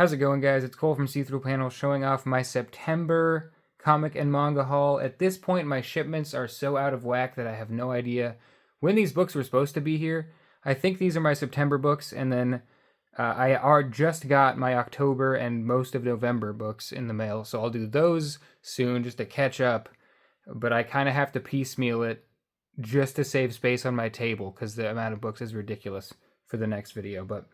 How's it going, guys? It's Cole from See-Through Panel showing off my September comic and manga haul. At this point, my shipments are so out of whack that I have no idea when these books were supposed to be here. I think these are my September books, and then I just got my October and most of November books in the mail, so I'll do those soon just to catch up. But I kind of have to piecemeal it just to save space on my table because the amount of books is ridiculous for the next video. But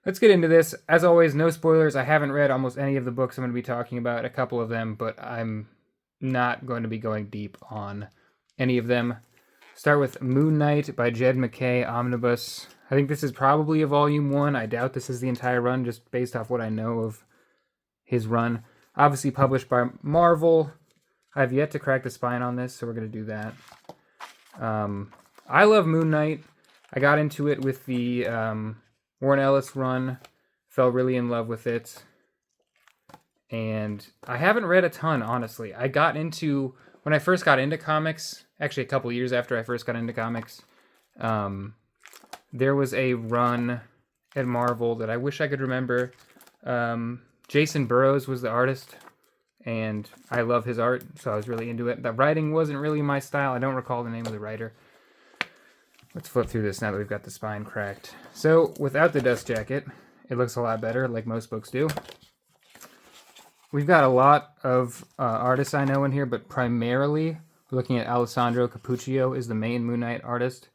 let's get into this. As always, no spoilers. I haven't read almost any of the books I'm going to be talking about, a couple of them, but I'm not going to be going deep on any of them. Start with Moon Knight by Jed MacKay Omnibus. I think this is probably a volume 1. I doubt this is the entire run, just based off what I know of his run. Obviously published by Marvel. I've yet to crack the spine on this, so we're going to do that. I love Moon Knight. I got into it with the Warren Ellis run. Fell really in love with it. And I haven't read a ton, honestly. When I first got into comics, actually a couple years after I first got into comics, there was a run at Marvel that I wish I could remember. Jason Burrows was the artist, and I love his art, so I was really into it. The writing wasn't really my style. I don't recall the name of the writer. Let's flip through this now that we've got the spine cracked. So, without the dust jacket, it looks a lot better, like most books do. We've got a lot of artists I know in here, but primarily, we're looking at Alessandro Cappuccio is the main Moon Knight artist.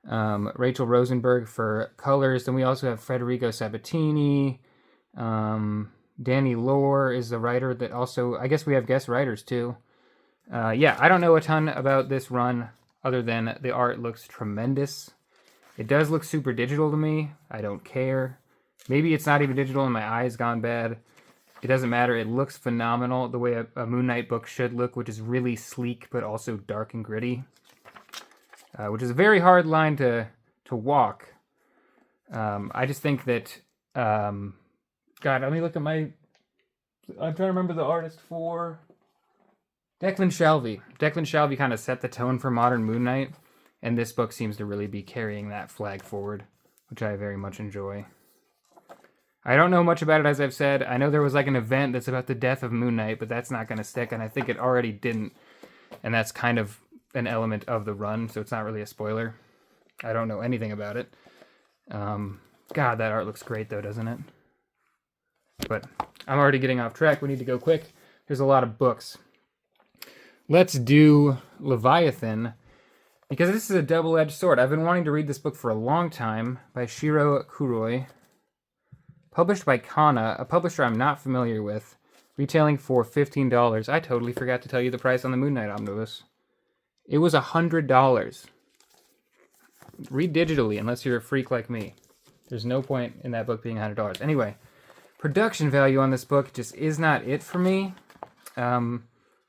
Rachel Rosenberg for colors. Then we also have Federico Sabatini. Danny Lore is the writer that also... I guess we have guest writers, too. Yeah, I don't know a ton about this run, other than the art looks tremendous. It does look super digital to me. I don't care. Maybe it's not even digital and my eye's gone bad. It doesn't matter. It looks phenomenal the way a Moon Knight book should look, which is really sleek but also dark and gritty. Which is a very hard line to walk. I just think that... God, let me look at my... I'm trying to remember the artist for... Declan Shalvey. Declan Shalvey kind of set the tone for modern Moon Knight, and this book seems to really be carrying that flag forward, which I very much enjoy. I don't know much about it, as I've said. I know there was like an event that's about the death of Moon Knight, but that's not going to stick, and I think it already didn't, and that's kind of an element of the run, so it's not really a spoiler. I don't know anything about it. God, that art looks great, though, doesn't it? But I'm already getting off track. We need to go quick. There's a lot of books. Let's do Leviathan, because this is a double-edged sword. I've been wanting to read this book for a long time, by Shiro Kuroi. Published by Kana, a publisher I'm not familiar with. Retailing for $15. I totally forgot to tell you the price on the Moon Knight Omnibus. It was $100. Read digitally, unless you're a freak like me. There's no point in that book being $100. Anyway, production value on this book just is not it for me.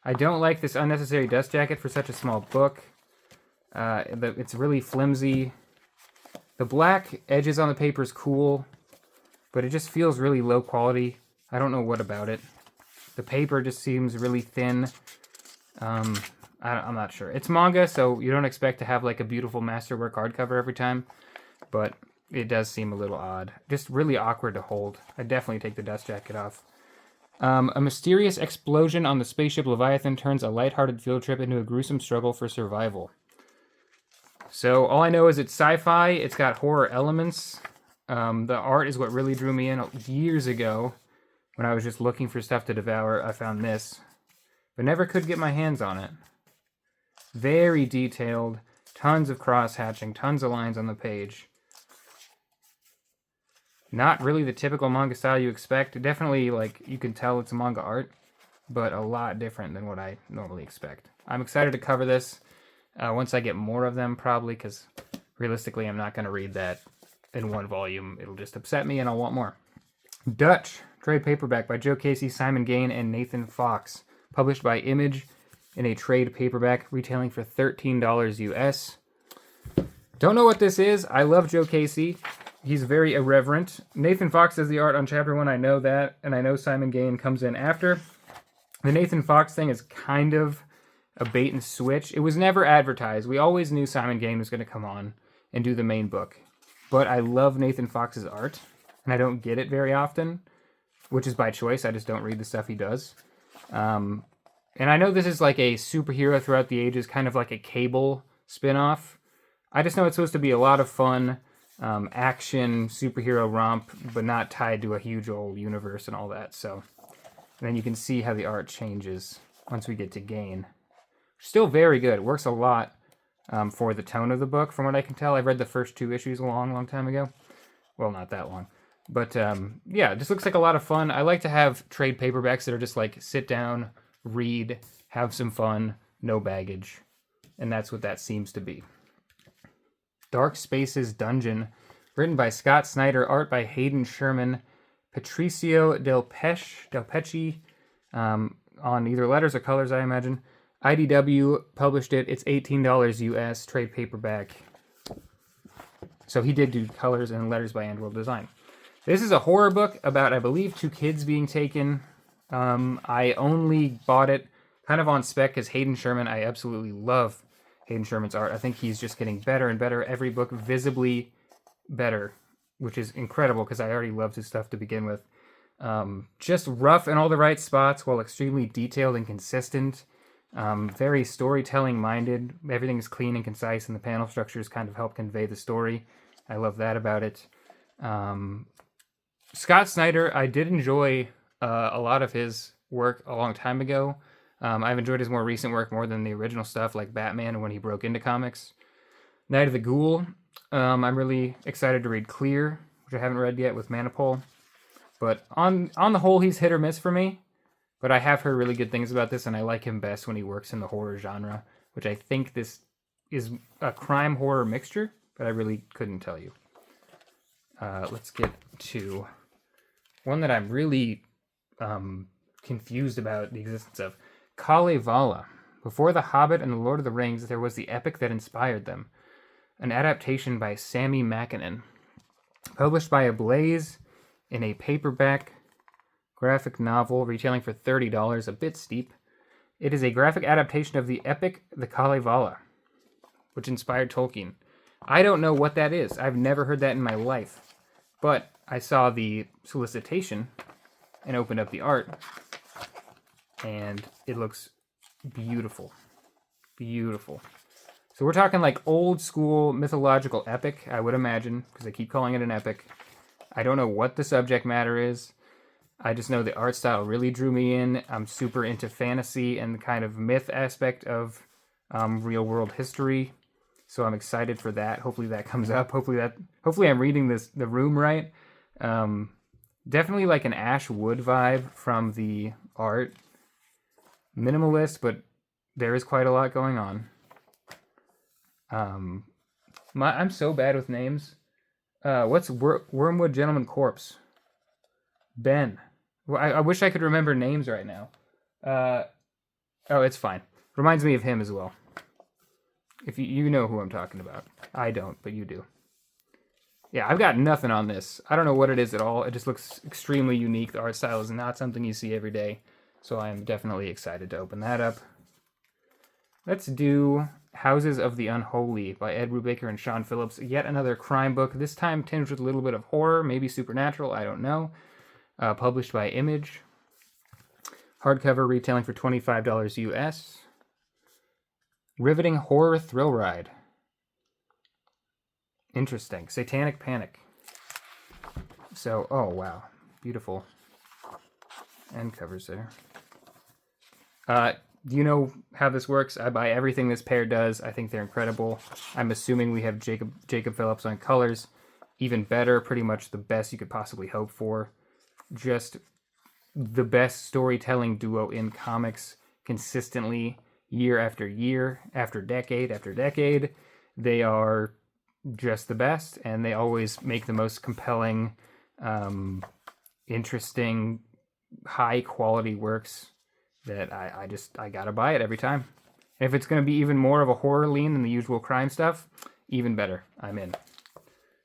I don't like this unnecessary dust jacket for such a small book. It's really flimsy. The black edges on the paper is cool, but it just feels really low quality. I don't know what about it. The paper just seems really thin. I'm not sure. It's manga, so you don't expect to have like a beautiful masterwork hardcover every time, but it does seem a little odd. Just really awkward to hold. I'd definitely take the dust jacket off. A mysterious explosion on the spaceship Leviathan turns a lighthearted field trip into a gruesome struggle for survival. So all I know is it's sci-fi. It's got horror elements. The art is what really drew me in years ago when I was just looking for stuff to devour. I found this, but never could get my hands on it. Very detailed, tons of cross-hatching, tons of lines on the page. Not really the typical manga style you expect. Definitely, like, you can tell it's manga art, but a lot different than what I normally expect. I'm excited to cover this once I get more of them, probably, because realistically, I'm not going to read that in one volume. It'll just upset me, and I'll want more. Dutch, trade paperback by Joe Casey, Simon Gain, and Nathan Fox. Published by Image in a trade paperback, retailing for $13 US. Don't know what this is. I love Joe Casey. He's very irreverent. Nathan Fox does the art on Chapter 1. I know that, and I know Simon Gain comes in after. The Nathan Fox thing is kind of a bait and switch. It was never advertised. We always knew Simon Gain was going to come on and do the main book. But I love Nathan Fox's art, and I don't get it very often. which is by choice. I just don't read the stuff he does. And I know this is like a superhero throughout the ages, kind of like a Cable spin-off. I just know it's supposed to be a lot of fun, action, superhero romp, but not tied to a huge old universe and all that. So then you can see how the art changes once we get to Gain. Still very good. It works a lot for the tone of the book, from what I can tell. I've read the first 2 issues a long time ago. Well, not that long. But yeah, it just looks like a lot of fun. I like to have trade paperbacks that are just like sit down, read, have some fun, no baggage. And that's what that seems to be. Dark Spaces Dungeon, written by Scott Snyder, art by Hayden Sherman, Patricio Del Pecci, on either letters or colors, I imagine. IDW published it. It's $18 US, trade paperback. So he did do colors and letters by Andworld Design. This is a horror book about, I believe, 2 kids being taken. I only bought it kind of on spec because Hayden Sherman, I absolutely love Hayden Sherman's art. I think he's just getting better and better. Every book visibly better, which is incredible because I already loved his stuff to begin with. Just rough in all the right spots while extremely detailed and consistent. Very storytelling minded. Everything is clean and concise, and the panel structures kind of help convey the story. I love that about it. Scott Snyder, I did enjoy a lot of his work a long time ago. I've enjoyed his more recent work more than the original stuff, like Batman and when he broke into comics. Night of the Ghoul, I'm really excited to read Clear, which I haven't read yet with Manipul. But on the whole, he's hit or miss for me. But I have heard really good things about this, and I like him best when he works in the horror genre, which I think this is a crime horror mixture, but I really couldn't tell you. Let's get to one that I'm really confused about the existence of. Kalevala. Before The Hobbit and The Lord of the Rings, there was the epic that inspired them. An adaptation by Sammy Makinen. Published by Ablaze in a paperback graphic novel retailing for $30, a bit steep. It is a graphic adaptation of the epic The Kalevala, which inspired Tolkien. I don't know what that is. I've never heard that in my life. But I saw the solicitation and opened up the art, and it looks beautiful. Beautiful. So we're talking like old school mythological epic, I would imagine, because they keep calling it an epic. I don't know what the subject matter is. I just know the art style really drew me in. I'm super into fantasy and the kind of myth aspect of real world history. So I'm excited for that. Hopefully that comes up. Hopefully I'm reading the room right. Definitely like an ash wood vibe from the art. Minimalist, but there is quite a lot going on. I'm so bad with names. What's Wormwood Gentleman Corpse? Ben. Well, I wish I could remember names right now. Oh, it's fine. Reminds me of him as well. If you know who I'm talking about. I don't, but you do. Yeah, I've got nothing on this. I don't know what it is at all. It just looks extremely unique. The art style is not something you see every day. So I am definitely excited to open that up. Let's do Houses of the Unholy by Ed Brubaker and Sean Phillips. Yet another crime book, this time tinged with a little bit of horror, maybe supernatural, I don't know. Published by Image. Hardcover retailing for $25 US. Riveting horror thrill ride. Interesting. Satanic Panic. So, oh wow. Beautiful end covers there. Do you know how this works? I buy everything this pair does. I think they're incredible. I'm assuming we have Jacob Phillips on colors. Even better, pretty much the best you could possibly hope for. Just the best storytelling duo in comics consistently, year after year, after decade. They are just the best, and they always make the most compelling, interesting, high quality works that I gotta buy it every time. And if it's going to be even more of a horror lean than the usual crime stuff, even better. I'm in.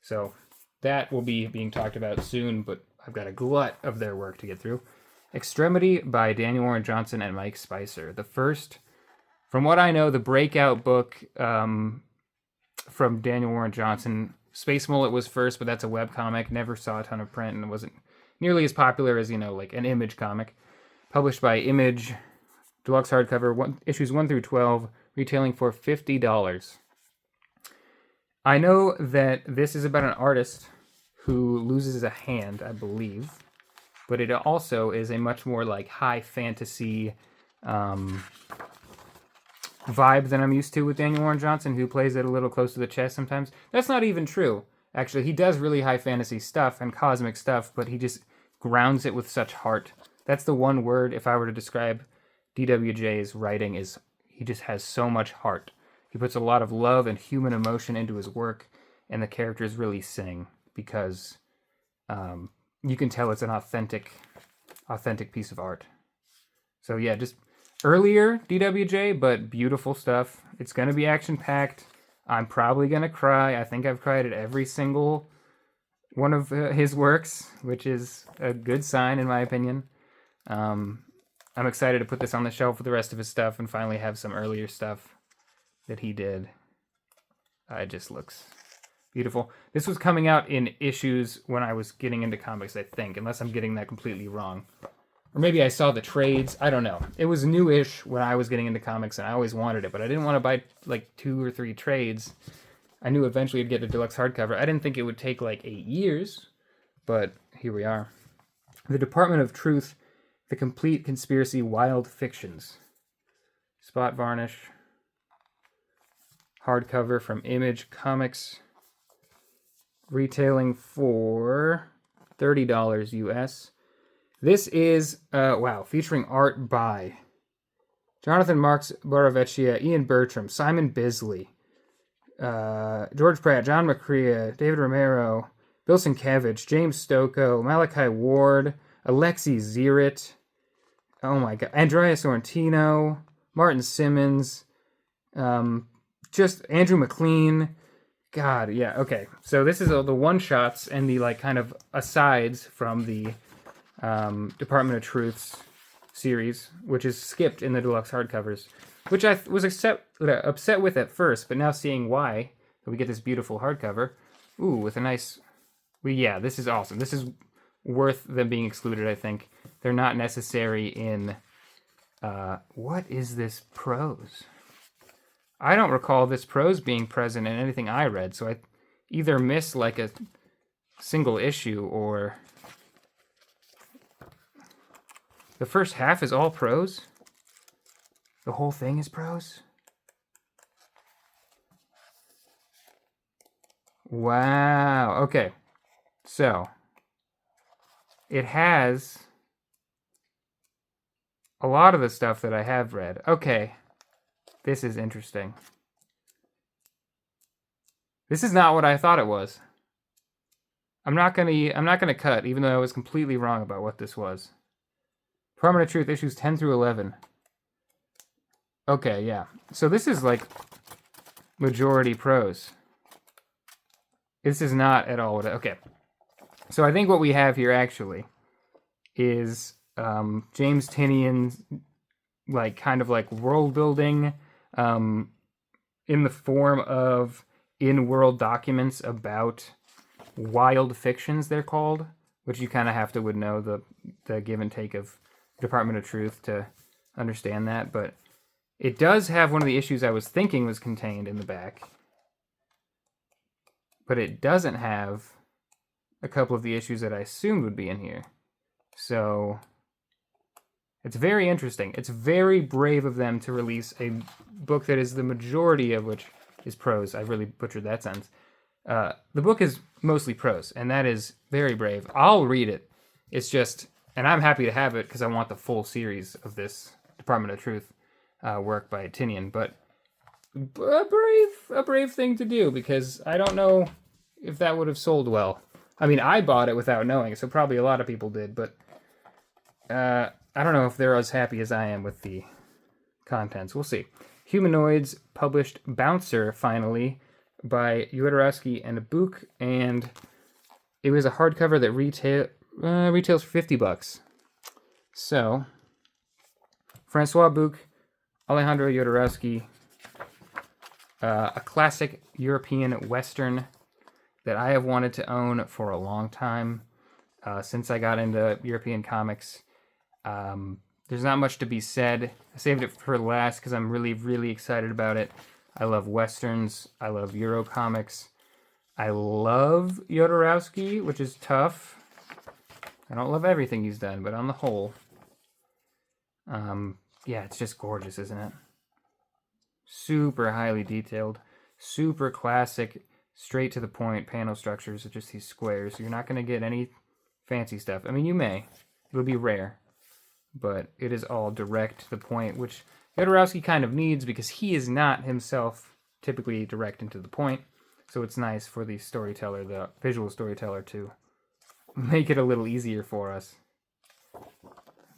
So that will be being talked about soon, but I've got a glut of their work to get through. Extremity by Daniel Warren Johnson and Mike Spicer. The first, from what I know, the breakout book from Daniel Warren Johnson. Space Mullet was first, but that's a webcomic. Never saw a ton of print and wasn't nearly as popular as, like an Image comic. Published by Image, deluxe hardcover, issues 1 through 12, retailing for $50. I know that this is about an artist who loses a hand, I believe, but it also is a much more like high fantasy vibe than I'm used to with Daniel Warren Johnson, who plays it a little close to the chest sometimes. That's not even true. Actually, he does really high fantasy stuff and cosmic stuff, but he just grounds it with such heart. That's the one word, if I were to describe DWJ's writing, is he just has so much heart. He puts a lot of love and human emotion into his work, and the characters really sing because you can tell it's an authentic piece of art. So yeah, just earlier DWJ, but beautiful stuff. It's going to be action-packed. I'm probably going to cry. I think I've cried at every single one of his works, which is a good sign in my opinion. I'm excited to put this on the shelf with the rest of his stuff and finally have some earlier stuff that he did. It just looks beautiful. This was coming out in issues when I was getting into comics, I think, unless I'm getting that completely wrong. Or maybe I saw the trades. I don't know. It was new-ish when I was getting into comics, and I always wanted it, but I didn't want to buy like 2 or 3 trades. I knew eventually I'd get a deluxe hardcover. I didn't think it would take like 8 years, but here we are. The Department of Truth, The Complete Conspiracy Wild Fictions. Spot varnish. Hardcover from Image Comics. Retailing for $30 US. This is, featuring art by Jonathan Marks Boravecchia, Ian Bertram, Simon Bisley, George Pratt, John McCrea, David Romero, Bill Sienkiewicz, James Stocco, Malachi Ward, Alexi Zirit, oh my god, Andrea Sorrentino, Martin Simmons, just Andrew McLean. God, yeah, okay. So this is the one-shots and the like kind of asides from the Department of Truth's series, which is skipped in the deluxe hardcovers, which I was upset with at first, but now seeing why, we get this beautiful hardcover. Ooh, with a nice... yeah, this is awesome. This is worth them being excluded, I think. They're not necessary in... what is this prose? I don't recall this prose being present in anything I read, so I either missed like a single issue or... The first half is all prose? The whole thing is prose? Wow. Okay. So, it has a lot of the stuff that I have read. Okay. This is interesting. This is not what I thought it was. I'm not gonna cut, even though I was completely wrong about what this was. Department of Truth, issues 10 through 11. Okay, yeah. So this is like majority prose. This is not at all what okay. So I think what we have here actually is James Tinian's like kind of like world building in the form of in-world documents about wild fictions, they're called, which you kind of have to would know the give and take of Department of Truth to understand that, but it does have one of the issues I was thinking was contained in the back, but it doesn't have a couple of the issues that I assumed would be in here. So it's very interesting. It's very brave of them to release a book that is the majority of which is prose. I really butchered that sentence. The book is mostly prose, and that is very brave. I'll read it. It's just... And I'm happy to have it because I want the full series of this Department of Truth work by Tinian. But a brave thing to do because I don't know if that would have sold well. I mean, I bought it without knowing, so probably a lot of people did. But I don't know if they're as happy as I am with the contents. We'll see. Humanoids published Bouncer finally by Jodorowsky and Book, and it was a hardcover that retails for $50. So, Francois Bouc, Alejandro Jodorowsky, a classic European Western that I have wanted to own for a long time. since I got into European comics. There's not much to be said. I saved it for last because I'm really, really excited about it. I love Westerns. I love Euro comics. I love Jodorowsky, which is tough. I don't love everything he's done, but on the whole, yeah, it's just gorgeous, isn't it? Super highly detailed, super classic, straight to the point panel structures of just these squares. You're not going to get any fancy stuff. I mean, you may. It'll be rare. But it is all direct to the point, which Jodorowsky kind of needs because he is not himself typically direct and to the point. So it's nice for the storyteller, the visual storyteller, to make it a little easier for us.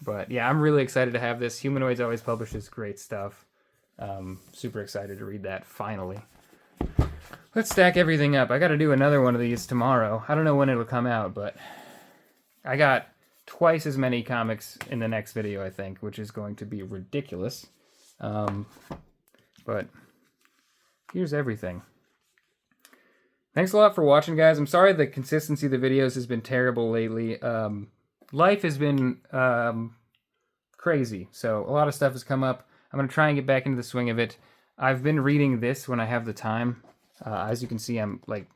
But yeah, I'm really excited to have this. Humanoids always publishes great stuff. Super excited to read that finally. Let's stack everything up. I got to do another one of these tomorrow. I don't know when it'll come out, but I got twice as many comics in the next video, I think, which is going to be ridiculous. But here's everything. Thanks a lot for watching, guys. I'm sorry the consistency of the videos has been terrible lately. Life has been crazy, so a lot of stuff has come up. I'm going to try and get back into the swing of it. I've been reading this when I have the time. As you can see, I'm like,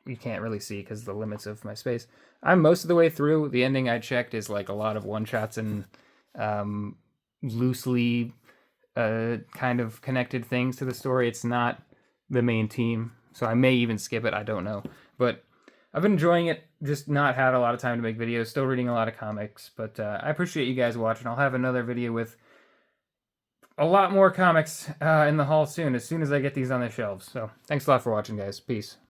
you can't really see because of the limits of my space. I'm most of the way through. The ending I checked is like a lot of one-shots and loosely kind of connected things to the story. It's not the main team, so I may even skip it. I don't know. But I've been enjoying it, just not had a lot of time to make videos. Still reading a lot of comics, but I appreciate you guys watching. I'll have another video with a lot more comics in the haul soon as I get these on the shelves. So thanks a lot for watching, guys. Peace.